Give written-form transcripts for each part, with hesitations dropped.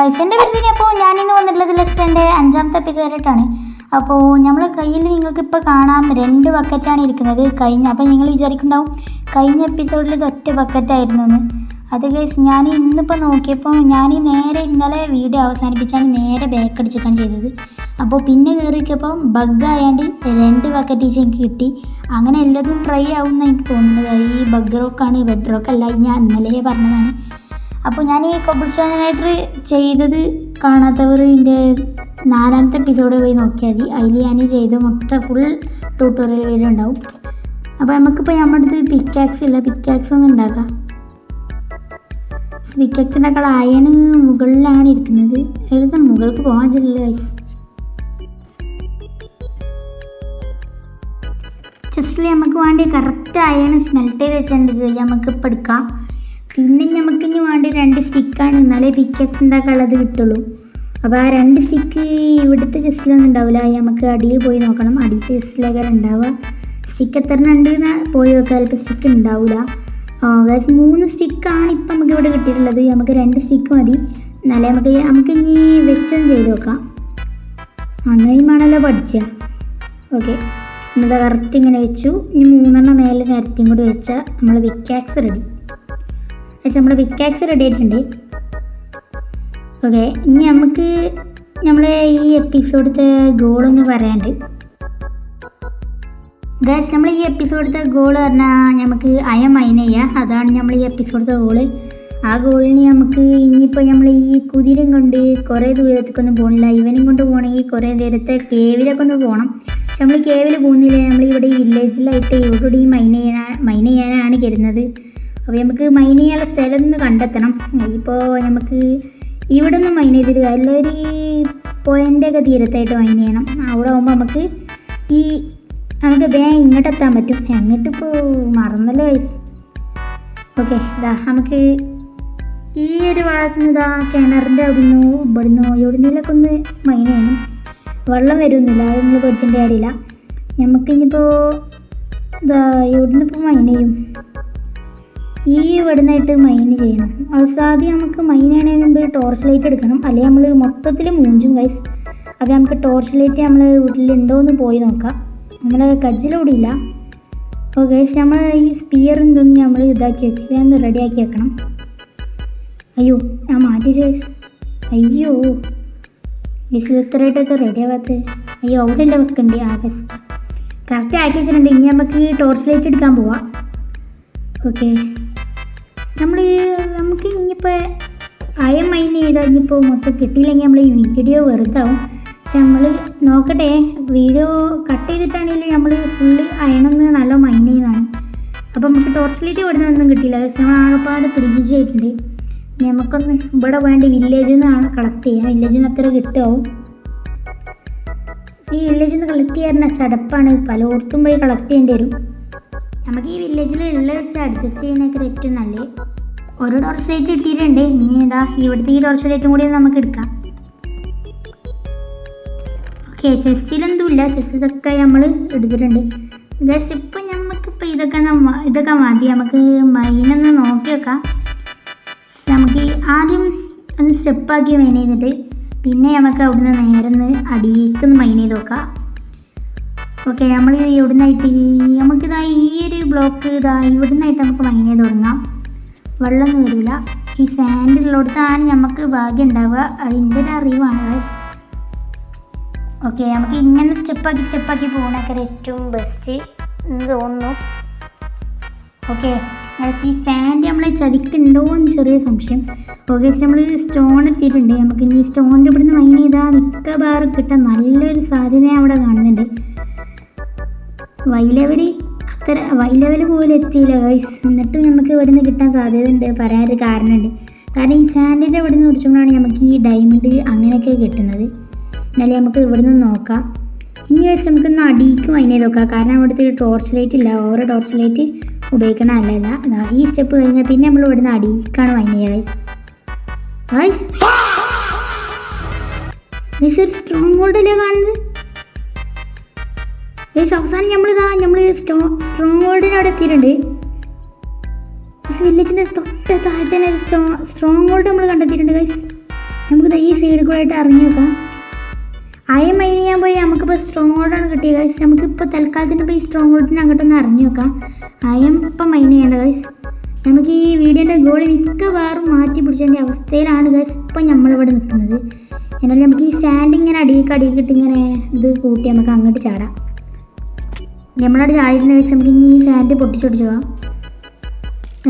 Guys എൻ്റെ പേര് അപ്പോൾ ഞാനിന്ന് വന്നിട്ടുള്ളത് ലെസ്റ്റിൻ്റെ 5ാമത്തെ എപ്പിസോഡായിട്ടാണ്. അപ്പോൾ നമ്മളെ കയ്യിൽ നിങ്ങൾക്കിപ്പോൾ കാണാം 2 ബക്കറ്റാണ് ഇരിക്കുന്നത്. അപ്പോൾ നിങ്ങൾ വിചാരിക്കുന്നുണ്ടാവും കഴിഞ്ഞ എപ്പിസോഡിൽ ഇത് ഒറ്റ ബക്കറ്റായിരുന്നു എന്ന്. അത് ഗൈസ് ഞാൻ ഇന്നിപ്പോൾ നോക്കിയപ്പോൾ ഞാൻ നേരെ ഇന്നലെ വീഡിയോ അവസാനിപ്പിച്ചാണ് നേരെ ബാക്ക് അടിച്ചൊക്കെയാണ് ചെയ്തത്. അപ്പോൾ പിന്നെ കയറിയപ്പോൾ ബഗ് ആയാണ്ട് 2 ബക്കറ്റ് എനിക്ക് കിട്ടി. അങ്ങനെ എല്ലാതും ട്രൈ ആവുമെന്ന് എനിക്ക് തോന്നുന്നത്. ഈ ബഗ് റോക്കാണ്, ബെഡ് റോക്കല്ല, ഞാൻ ഇന്നലെ പറഞ്ഞതാണ്. അപ്പോൾ ഞാൻ ഈ കോബിൾ സ്റ്റോൺ ജനറേറ്റർ ചെയ്തത് കാണാത്തവർ എൻ്റെ 4ാമത്തെ എപ്പിസോഡ് പോയി നോക്കിയാൽ മതി. അതിൽ ഞാൻ ചെയ്ത് മൊത്തം ഫുൾ ട്യൂട്ടോറിയൽ വീഡിയോ ഉണ്ടാവും. അപ്പോൾ നമുക്കിപ്പോൾ നമ്മുടെ അടുത്ത് പിക്കാക്സ് ഇല്ല, പിക്കാക്സ് ഒന്നും ഉണ്ടാക്കാം. പിക്കാക്സിൻ്റെ കള അയണ് മുകളിലാണ് ഇരിക്കുന്നത്. ഏതാ മുകൾക്ക് പോകാൻ ചെല്ലില്ല ഗൈസ്. ജസ്റ്റ് നമുക്ക് വേണ്ടി കറക്റ്റ് അയണ് സ്മെൽറ്റ് ചെയ്ത് വെച്ചിട്ടുണ്ടെങ്കിൽ നമുക്ക് ഇപ്പോൾ എടുക്കാം. പിന്നെ നമുക്കിനി വേണ്ടി 2 സ്റ്റിക്കാണ്, എന്നാലേ പിക്കാക്സ് ഉണ്ടാക്കാനുള്ളത് കിട്ടുള്ളൂ. അപ്പോൾ ആ 2 സ്റ്റിക്ക് ഇവിടുത്തെ ചെസ്റ്റിലൊന്നും ഉണ്ടാവില്ല. നമുക്ക് അടിയിൽ പോയി നോക്കണം. അടിയിലത്തെ ചെസ്റ്റിലേക്കാണ് ഉണ്ടാവുക. സ്റ്റിക്ക് എത്ര ഉണ്ട് എന്ന് പോയി വെക്കുക. ചിലപ്പോൾ സ്റ്റിക്ക് ഉണ്ടാവില്ല. ഗൈസ് 3 സ്റ്റിക്കാണ് ഇപ്പം നമുക്ക് ഇവിടെ കിട്ടിയിട്ടുള്ളത്. നമുക്ക് 2 സ്റ്റിക്ക് മതി. എന്നാലേ നമുക്ക് ഇനി വെച്ചൊന്ന് ചെയ്ത് നോക്കാം. അങ്ങനെയുമാണല്ലോ പഠിച്ചാൽ. ഓക്കെ, ഇന്നത്തെ കറക്റ്റ് ഇങ്ങനെ വെച്ചു. ഇനി 3 മേലെ നിരത്തിയും കൂടി വെച്ചാൽ നമ്മൾ പിക്കാക്സ് റെഡി. നമ്മുടെ പിക്കാക്സ് റെഡി ആയിട്ടുണ്ട്. ഓക്കെ, ഇനി നമുക്ക് നമ്മളെ ഈ എപ്പിസോഡത്തെ ഗോളൊന്ന് പറയാണ്ട്. ഗൈസ് നമ്മൾ ഈ എപ്പിസോഡത്തെ ഗോൾ പറഞ്ഞാൽ നമുക്ക് മൈൻ ചെയ്യുക. അതാണ് നമ്മൾ ഈ എപ്പിസോഡത്തെ ഗോള്. ആ ഗോളിന് നമുക്ക് ഇനിയിപ്പോൾ നമ്മൾ ഈ കുതിരയും കൊണ്ട് കുറേ ദൂരത്തേക്കൊന്നും പോകണില്ല. ഇവനും കൊണ്ട് പോകണമെങ്കിൽ കുറേ നേരത്തെ കേവിലൊക്കെ ഒന്ന് പോകണം. പക്ഷെ നമ്മൾ കേവിൽ പോകുന്നില്ല. നമ്മളിവിടെ ഈ വില്ലേജിലായിട്ട് ഇവിടെ ഈ മൈൻ ചെയ്യാനാണ് കരുതുന്നത്. അപ്പോൾ നമുക്ക് മൈൻ ചെയ്യാനുള്ള സ്ഥലം ഒന്ന് കണ്ടെത്തണം. ഇപ്പോൾ നമുക്ക് ഇവിടെ നിന്ന് മൈൻ ചെയ്തിട്ട് എല്ലാവരും ഈ പോയിൻ്റെയൊക്കെ തീരത്തായിട്ട് മൈൻ ചെയ്യണം. അവിടെ ആകുമ്പോൾ നമുക്ക് വേഗം ഇങ്ങോട്ട് എത്താൻ പറ്റും. എങ്ങോട്ടിപ്പോൾ മറന്നല്ലോ ഗൈസ്. ഓക്കെ, നമുക്ക് ഈ ഒരു ഭാഗത്ത് നിന്ന് കിണറിൻ്റെ അവിടുന്ന് ഇവിടുന്ന് എവിടുന്നേലൊക്കെ ഒന്ന് മൈൻ ചെയ്യണം. വെള്ളം വരുമൊന്നുമില്ല, അത് നിങ്ങൾ പഠിച്ചിട്ട് കാര്യമില്ല. നമുക്കിനിപ്പോൾ എവിടുന്ന് ഇപ്പോൾ മൈൻ ചെയ്യും? ഈ ഇവിടുന്നായിട്ട് മൈൻ ചെയ്യണം. ആദ്യം നമുക്ക് മൈൻ ചെയ്യണതിന് മുമ്പ് ടോർച്ച് ലൈറ്റ് എടുക്കണം, അല്ലെങ്കിൽ നമ്മൾ മൊത്തത്തിൽ മൂഞ്ചും ഗൈസ്. അപ്പോൾ നമുക്ക് ടോർച്ച് ലൈറ്റ് നമ്മളെ വീട്ടിലുണ്ടോ എന്ന് പോയി നോക്കാം. നമ്മളെ കജ്ജിലൂടെ ഇല്ല. അപ്പോൾ ഗൈസ് നമ്മൾ ഈ സ്പിയർ എന്തൊന്ന് നമ്മൾ ഇതാക്കി വെച്ച് ഒന്ന് റെഡിയാക്കി വെക്കണം. അയ്യോ, ഞാൻ മാറ്റി ഗൈസ്. അയ്യോ ഗൈസ്, ഇത്രയായിട്ട് റെഡി ആവാത്തത്. അയ്യോ, അവിടെ അല്ല വെക്കണ്ടേ? ഗൈസ് കറക്റ്റ് ആക്കി വെച്ചിട്ടുണ്ട്. ഇനി നമുക്ക് ടോർച്ച് ലൈറ്റ് എടുക്കാൻ പോവാം. ഓക്കെ, നമുക്ക് ഇനിയിപ്പോൾ മൈൻ ചെയ്താൽ ഇനിയിപ്പോൾ മൊത്തം കിട്ടിയില്ലെങ്കിൽ നമ്മൾ ഈ വീഡിയോ വെറുതാവും. പക്ഷെ നമ്മൾ നോക്കട്ടെ, വീഡിയോ കട്ട് ചെയ്തിട്ടാണെങ്കിലും നമ്മൾ ഫുള്ള് അയണൊന്ന് നല്ല മൈൻ ചെയ്യുന്നതാണ്. അപ്പോൾ നമുക്ക് ടോർച്ച് ലൈറ്റ് ഇവിടുന്ന് ഒന്നും കിട്ടിയില്ല. നമ്മൾ ആകെപ്പാട് പ്രീജായിട്ടുണ്ട്. നമുക്കൊന്ന് ഇവിടെ വേണ്ടി വില്ലേജിൽ നിന്നാണ് കളക്ട് ചെയ്യുക. വില്ലേജിൽ നിന്ന് അത്ര കിട്ടുമോ? ഈ വില്ലേജിൽ നിന്ന് കളക്ട് ചെയ്യാറുണ്ട് ചടപ്പാണ്. പലയിടത്തും പോയി കളക്ട് ചെയ്യേണ്ടി വരും. നമുക്ക് ഈ വില്ലേജിലുള്ള വെച്ച് അഡ്ജസ്റ്റ് ചെയ്യുന്നതൊക്കെ ഏറ്റവും നല്ലത്. ഒരു ടോർച്ച് ലൈറ്റ് കിട്ടിയിട്ടുണ്ട്. ഇനി ഇവിടുത്തെ ഈ ടോർച്ച് ലൈറ്റും കൂടി നമുക്ക് എടുക്കാം. ഓക്കെ, ചെസ്റ്റിലൊന്നുമില്ല. ചെസ്റ്റ് ഇതൊക്കെ നമ്മൾ എടുത്തിട്ടുണ്ട്. ഗൈസ് ഇപ്പം നമുക്കിപ്പോൾ ഇതൊക്കെ മതി. നമുക്ക് മൈനൊന്ന് നോക്കി വെക്കാം. നമുക്ക് ആദ്യം ഒന്ന് സ്റ്റെപ്പാക്കി മൈൻ ചെയ്തിട്ട് പിന്നെ നമുക്ക് അവിടുന്ന് നേരെ അടിയിലേക്ക് മൈൻ ചെയ്ത് നോക്കാം. ഓക്കെ, നമ്മൾ ഇവിടുന്നായിട്ട് നമുക്കിതാ ഈ ഒരു ബ്ലോക്ക് ഇവിടുന്നായിട്ട് നമുക്ക് മൈൻ ചെയ്ത് തുടങ്ങാം. വെള്ളമൊന്നും വരില്ല. ഈ സാൻഡുള്ളിടത്താണ് നമുക്ക് ഭാഗ്യം ഉണ്ടാവുക. അതിൻ്റെ ഒരു അറിവാണ് ഗൈസ്. ഓക്കെ, നമുക്ക് ഇങ്ങനെ സ്റ്റെപ്പാക്കി പോകണൊക്കെ ഏറ്റവും ബെസ്റ്റ് എന്ന് തോന്നുന്നു. ഓക്കെ ഗൈസ്, ഈ സാൻഡ് നമ്മളെ ചതിക്കുന്നുണ്ടോ എന്ന് ചെറിയ സംശയം. ഓക്കെ, നമ്മൾ സ്റ്റോൺ എത്തിയിട്ടുണ്ട്. നമുക്ക് ഇനി സ്റ്റോണിൻ്റെ ഇവിടുന്ന് മൈൻ ചെയ്താൽ മിക്കവാറും കിട്ടാൻ നല്ലൊരു സാധ്യത അവിടെ കാണുന്നുണ്ട്. വൈ ലെവൽ പോലും എത്തിയില്ല ഗൈസ്. എന്നിട്ടും നമുക്ക് ഇവിടെ നിന്ന് കിട്ടാൻ സാധ്യത ഉണ്ട്. പറയാനൊരു കാരണമുണ്ട്. കാരണം ഈ സാൻഡിൻ്റെ ഇവിടെ നിന്ന് കുറിച്ചുകൊണ്ടാണ് നമുക്ക് ഈ ഡയമണ്ട് അങ്ങനെയൊക്കെ കിട്ടുന്നത്. എന്നാലും നമുക്ക് ഇവിടെ നിന്ന് നോക്കാം. ഇനി വെച്ച് നമുക്കൊന്ന് അടിയിക്ക് മൈൻ ചെയ്ത് നോക്കാം. കാരണം ഇവിടുത്തെ ഒരു ടോർച്ച് ലൈറ്റ് ഇല്ല. ഓരോ ടോർച്ച് ലൈറ്റ് ഉപയോഗിക്കണ അല്ല. ഈ സ്റ്റെപ്പ് കഴിഞ്ഞാൽ പിന്നെ നമ്മൾ ഇവിടെ നിന്ന് അടിയിക്കാണ് മൈൻ ചെയ്യുക ഗൈസ്. ഗൈസ് ഒരു സ്ട്രോങ് ഹോൾഡല്ലേ കാണുന്നത് ഗൈസ്. അവസാനം നമ്മൾ സ്ട്രോങ് ഹോൾഡിന് അവിടെ എത്തിയിട്ടുണ്ട്. വില്ലേജിൻ്റെ തൊട്ട് താഴെ തന്നെ ഒരു സ്ട്രോങ് ഹോൾഡ് നമ്മൾ കണ്ടെത്തിയിട്ടുണ്ട് ഗൈസ്. നമുക്കിത് ഈ സൈഡിൽ കൂടെ ആയിട്ട് ഇറങ്ങി നോക്കാം. അയം മൈൻ ചെയ്യാൻ പോയി നമുക്കിപ്പോൾ സ്ട്രോങ് ഹോൾഡാണ് കിട്ടിയത് ഗൈസ്. നമുക്കിപ്പോൾ തൽക്കാലത്തിന് ഇപ്പോൾ ഈ സ്ട്രോങ് ഹോൾഡിന് അങ്ങോട്ടൊന്ന് ഇറങ്ങി നോക്കാം. അയം ഇപ്പം മൈൻ ചെയ്യേണ്ട ഗൈസ്. നമുക്ക് ഈ വീഡിയോൻ്റെ ഗോൾ മിക്കവാറും മാറ്റി പിടിച്ചേണ്ട അവസ്ഥയിലാണ് ഗൈസ് ഇപ്പം നമ്മളിവിടെ നിൽക്കുന്നത്. എന്നാലും നമുക്ക് ഈ സ്റ്റാൻഡ് ഇങ്ങനെ അടിയിക്കിട്ട് ഇങ്ങനെ ഇത് കൂട്ടി നമുക്ക് അങ്ങോട്ട് ചാടാം. നമ്മളവിടെ ചാടിയിരുന്ന ഗൈസ് നമുക്ക് ഇനി ഈ സ്റ്റാൻഡ് പൊട്ടിച്ചൊടിച്ചു പോകാം.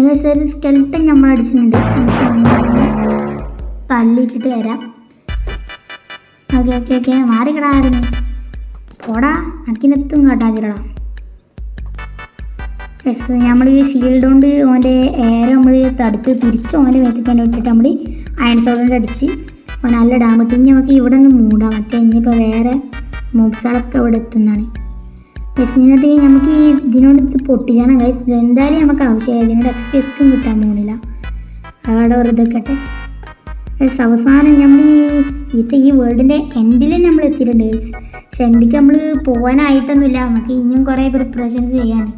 ഗൈസ് ഒരു സ്കെൽട്ടൻ നമ്മളടിച്ചിട്ടുണ്ട്, തല്ലിയിട്ടിട്ട് വരാം. ഓക്കെ മാറിക്കിടായിരുന്നു പോടാ, എനിക്കിനെത്തും കാട്ടാച്ചിടാം. യെസ് നമ്മൾ ഈ ഷീൽഡ് കൊണ്ട് ഓൻ്റെ ഏറെ നമ്മൾ തടുത്ത് തിരിച്ച് ഓൻ്റെ മേത്തേക്കാൻ ഇട്ടിട്ട് നമ്മൾ അയൺ സോഡോണ്ട് അടിച്ച് ഓൻ നല്ല ഡാമിട്ട് ഇനി നമുക്ക് ഇവിടെ നിന്ന് മൂടാം. മറ്റേ ഇനിയിപ്പോൾ വേറെ മൂബ്സുകളൊക്കെ ഇവിടെ എത്തുന്നതാണ്. യെസ് എന്നിട്ട് നമുക്ക് ഈ ഇതിനോട് ഇത് പൊട്ടിച്ചാണ് ഗൈസ്. ഇതെന്തായാലും നമുക്ക് ആവശ്യമില്ല, ഇതിനോട് എക്സ്പെക്റ്റും കിട്ടാൻ പോകുന്നില്ല. അവിടെ വെറുതെ കേട്ടെ ഗൈസ്. അവസാനം നമ്മൾ ഈ വേൾഡിൻ്റെ എൻഡിൽ നമ്മൾ എത്തിയിട്ടുണ്ട് ഗൈസ്. പക്ഷെ എൻഡിക്ക് നമ്മൾ പോകാനായിട്ടൊന്നുമില്ല, നമുക്ക് ഇനിയും കുറേ പ്രിപ്പറേഷൻസ് ചെയ്യാണ്ട്.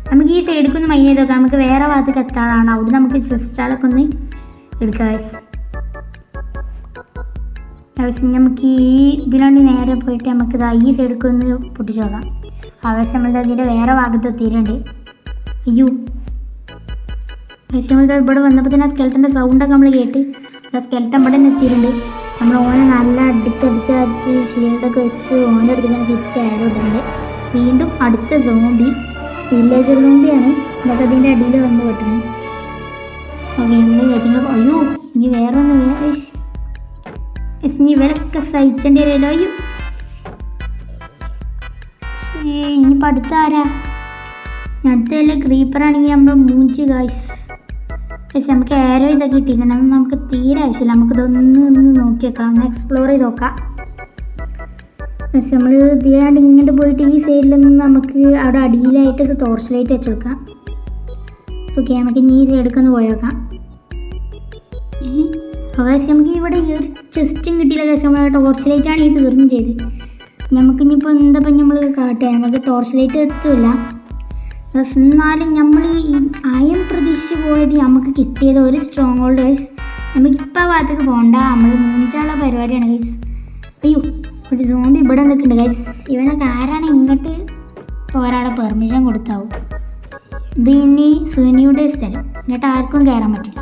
നമുക്ക് ഈ സൈഡിലേക്ക് ഒന്ന് മൈൻ ചെയ്ത് നോക്കാം. നമുക്ക് വേറെ ഭാഗത്തേക്ക് എത്താനാണ്, അവിടെ നമുക്ക് ചെസ്റ്റാളൊക്കെ ഒന്ന് എടുക്കാം ഗൈസ്. ആവശ്യം നമുക്ക് ഈ ഇതിനുവേണ്ടി നേരെ പോയിട്ട് നമുക്കിത് ഈ സൈഡിലേക്ക് ഒന്ന് പൊട്ടിച്ച് നോക്കാം. ആവശ്യം നമ്മൾ അതിൻ്റെ വേറെ ഭാഗത്ത് എത്തിയിട്ടുണ്ട്. അയ്യോ ആവശ്യം നമ്മൾ ഇവിടെ വന്നപ്പോൾ തന്നെ സ്കെൽട്ടൻ്റെ സൗണ്ടൊക്കെ നമ്മൾ കേട്ട് സ്കെൽട്ടൻ ഇവിടെ തന്നെ എത്തിയിട്ടുണ്ട്. നമ്മൾ ഓനെ നല്ല അടിച്ച് ഷീൽഡൊക്കെ വെച്ച് ഓൻ്റെ അടുത്ത് ഇങ്ങനെ തിരിച്ച് ആരോ ഇടുന്നുണ്ട്. വീണ്ടും അടുത്ത സോംബി, വില്ലേജർ സോംബിയാണ്. ഇതൊക്കെ അതിൻ്റെ അടിയിൽ വന്ന് പെട്ടുന്നത്. ഓക്കെ നമ്മൾ കാര്യങ്ങൾ അയ്യോ ഇനി വേറെ ഒന്ന് ഇനി ഇവരൊക്കെ സഹിച്ചേണ്ടി വരുമല്ലോ. അയ്യോ ഇനിയിപ്പോൾ അടുത്ത ആരാ? അടുത്തല്ലേ ക്രീപ്പറാണെങ്കിൽ നമ്മൾ മൂഞ്ചി ഗായ്സ്. പക്ഷെ നമുക്ക് ഏരോ ഇതൊക്കെ കിട്ടിയിട്ടുണ്ടെങ്കിൽ നമുക്ക് തീരെ ആവശ്യമില്ല. നമുക്കിതൊന്ന് നോക്കി വെക്കാം, ഒന്ന് എക്സ്പ്ലോർ ചെയ്ത് നോക്കാം. പക്ഷെ നമ്മൾ തീരാണ്ട് ഇങ്ങോട്ട് പോയിട്ട് ഈ സൈഡിൽ നിന്ന് നമുക്ക് അവിടെ അടിയിലായിട്ടൊരു ടോർച്ച് ലൈറ്റ് വെച്ച് വെക്കാം. ഓക്കെ നമുക്ക് ഇനി ഈ സൈഡിലേക്ക് പോയി നോക്കാം. പക്ഷെ നമുക്ക് ഇവിടെ ഈ ഒരു ചെസ്റ്റും കിട്ടിയില്ല ഗൈസ്. നമ്മൾ ടോർച്ച് ലൈറ്റാണ് ഈ തീർന്നും ചെയ്ത്. നമുക്കിനിപ്പോൾ എന്താപ്പം നമ്മൾ കാട്ടുക, നമുക്ക് ടോർച്ച് ലൈറ്റ് എത്തില്ല. എന്നാലും നമ്മൾ ഈ അയം പ്രതീക്ഷിച്ച് പോയത് നമുക്ക് കിട്ടിയത് ഒരു സ്ട്രോങ് ഹോൾഡ് ഗൈസ്. നമുക്കിപ്പോൾ ഭാഗത്തേക്ക് പോകണ്ട, നമ്മൾ മൂഞ്ചാനുള്ള പരിപാടിയാണ് ഗൈസ്. അയ്യോ ഒരു സോംബി ഇവിടെ നിൽക്കുന്നുണ്ട് ഗൈസ്. ഇവനൊക്കെ ആരാണ് ഇങ്ങോട്ട് ഒരാളെ പെർമിഷൻ കൊടുത്താവും. ഇത് ഇനി സുനിയുടെ സ്ഥലം, എന്നിട്ട് ആർക്കും കയറാൻ പറ്റില്ല.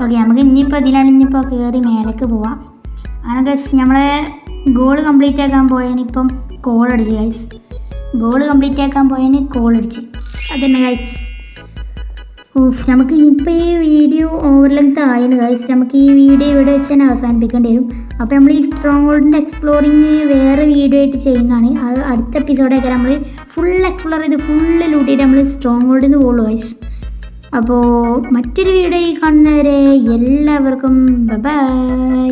ഓക്കെ നമുക്ക് ഇനിയിപ്പോൾ ഇതിലാണ് ഇനിയിപ്പോൾ കയറി മേലേക്ക് പോവാം. അങ്ങനെ ഗൈസ് നമ്മളെ ഗോൾ കംപ്ലീറ്റ് ആക്കാൻ പോയതിനിപ്പം കോൾ അടിച്ച് ഗൈസ്. ഗോൾ കംപ്ലീറ്റ് ആക്കാൻ പോയതിന് കോൾ അടിച്ച് അതന്നെ ഗൈസ്. നമുക്ക് ഇപ്പോൾ ഈ വീഡിയോ ഓവർ ലെങ്ത് ആയിരുന്നു ഗൈസ്. നമുക്ക് ഈ വീഡിയോ ഇവിടെ വെച്ച് തന്നെ അവസാനിപ്പിക്കേണ്ടി വരും. അപ്പോൾ നമ്മൾ ഈ സ്ട്രോങ് ഹോൾഡിൻ്റെ എക്സ്പ്ലോറിങ് വേറെ വീഡിയോ ആയിട്ട് ചെയ്യുന്നതാണ്. അത് അടുത്ത എപ്പിസോഡൊക്കെ നമ്മൾ ഫുൾ എക്സ്പ്ലോർ ചെയ്ത് ഫുള്ള് ലൂട്ടിയിട്ട് നമ്മൾ സ്ട്രോങ് ഹോൾഡിൽ നിന്ന് പോകുള്ളൂ ഗൈസ്. അപ്പോൾ മറ്റൊരു വീഡിയോ കാണുന്നവരെ എല്ലാവർക്കും ബൈ.